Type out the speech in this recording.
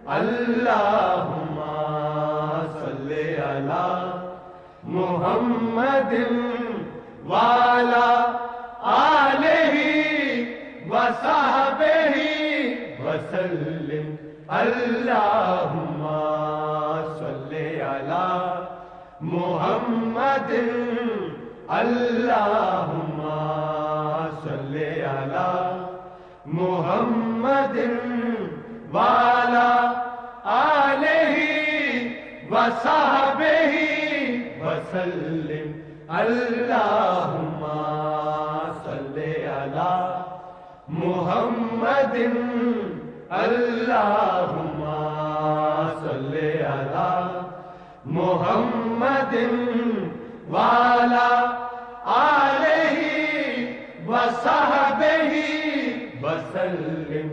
اللہم صلی علی محمد وعلی آلہ وصحبہ وسلم اللہم صلی علی محمد اللہم صلی علی محمد وعلی آلہ وصحبہ وسلم اللہم صلی علی محمد اللہم صلی علی محمد وعلی آلہ وصحبہ وسلم